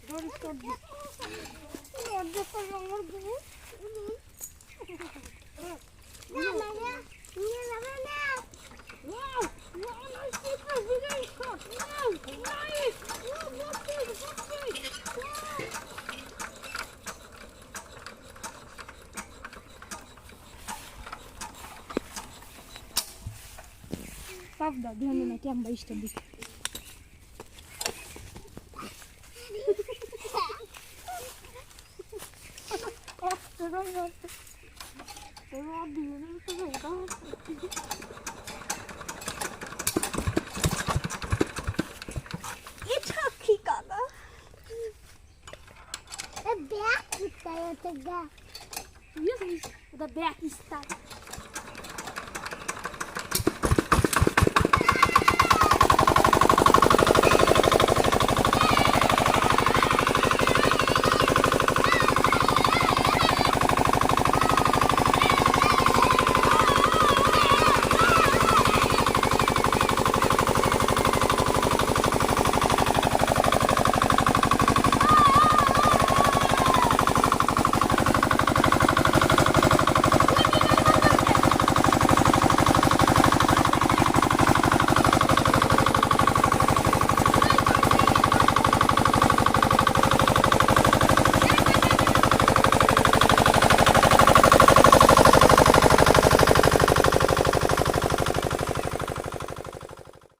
Doris got this. What the fuck am I doing? Wow! Wow, nice super! Very shot! Wow! Nice! Wow, what this? What this? Wow! Правда, глянь на тем боишься быть. It's hockey color. The back is tired. The back is tired.